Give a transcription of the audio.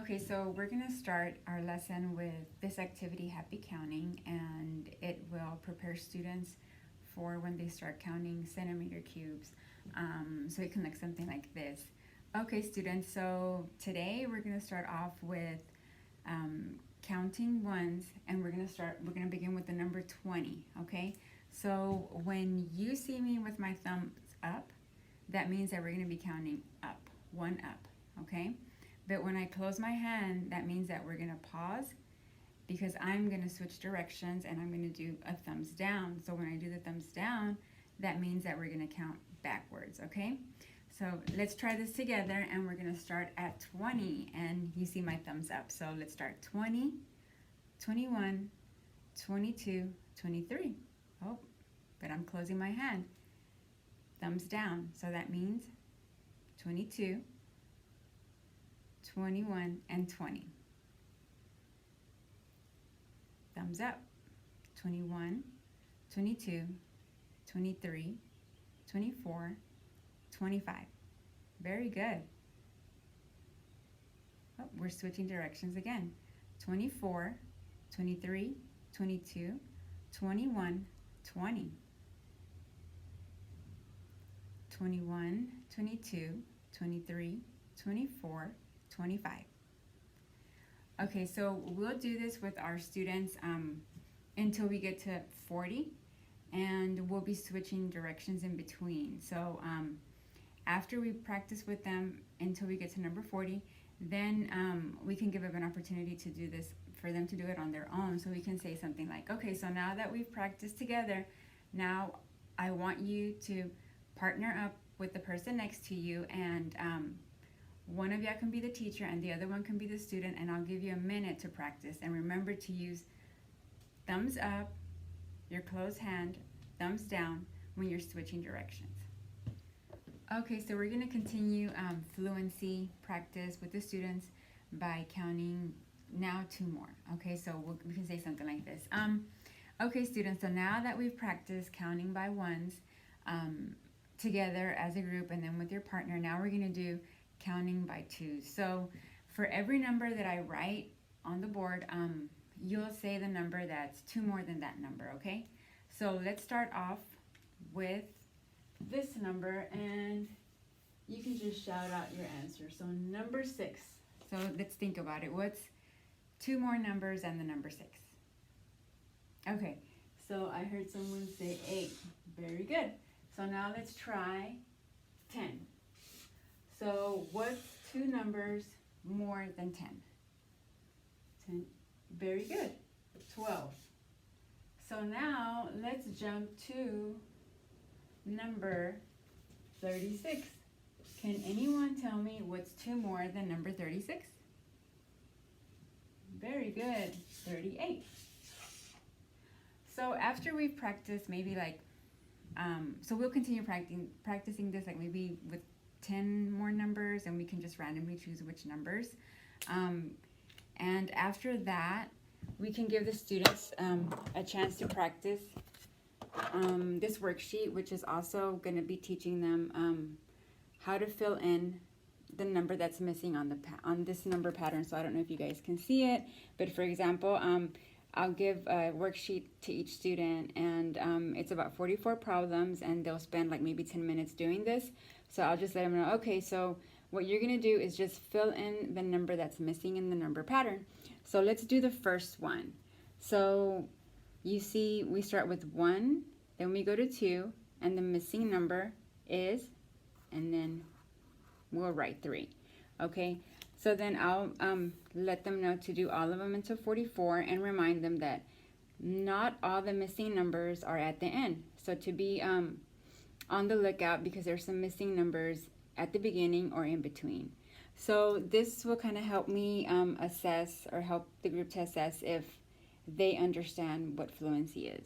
Okay, so we're going to start our lesson with this activity, Happy Counting, and it will prepare students for when they start counting centimeter cubes. So it can look something like this. Okay, students, so today we're going to start off with counting ones, and we're going to begin with the number 20, okay? So when you see me with my thumbs up, that means that we're going to be counting up, one up, okay? But when I close my hand, that means that we're gonna pause because I'm gonna switch directions and I'm gonna do a thumbs down. So when I do the thumbs down, that means that we're gonna count backwards, okay? So let's try this together, and we're gonna start at 20, and you see my thumbs up. So let's start 20, 21, 22, 23. Oh, but I'm closing my hand. Thumbs down, so that means 22, 21, and 20. Thumbs up. 21, 22, 23, 24, 25. Very good. Oh, we're switching directions again. 24, 23, 22, 21, 20. 21, 22, 23, 24, 25. Okay, so we'll do this with our students until we get to 40, and we'll be switching directions in between. So after we practice with them until we get to number 40, then we can give them an opportunity to do this, for them to do it on their own. So we can say something like, okay, so now that we've practiced together, now I want you to partner up with the person next to you, and one of y'all can be the teacher and the other one can be the student, and I'll give you a minute to practice. And remember to use thumbs up, your closed hand, thumbs down when you're switching directions. Okay, so we're going to continue fluency practice with the students by counting now 2 more. Okay, so we can say something like this. Okay, students, so now that we've practiced counting by ones together as a group and then with your partner, now we're going to do counting by twos. So for every number that I write on the board, you'll say the number that's 2 more than that number, okay? So let's start off with this number, and you can just shout out your answer. So number 6. So let's think about it. What's 2 more numbers than the number 6? Okay, so I heard someone say 8. Very good. So now let's try 10. So what's 2 numbers more than 10? 10. Very good. 12. So now let's jump to number 36. Can anyone tell me what's 2 more than number 36? Very good. 38. So after we've practiced maybe like, so we'll continue practicing this like maybe with 10 more numbers, and we can just randomly choose which numbers. And after that, we can give the students a chance to practice this worksheet, which is also going to be teaching them how to fill in the number that's missing on this number pattern. So I don't know if you guys can see it, but for example, I'll give a worksheet to each student, and it's about 44 problems, and they'll spend like maybe 10 minutes doing this. So I'll just let them know, okay, so what you're going to do is just fill in the number that's missing in the number pattern. So let's do the first one. So you see we start with 1, then we go to 2, and the missing number is, and then we'll write 3. Okay, so then I'll let them know to do all of them until 44, and remind them that not all the missing numbers are at the end. So to be on the lookout, because there's some missing numbers at the beginning or in between. So this will kind of help me assess, or help the group to assess if they understand what fluency is.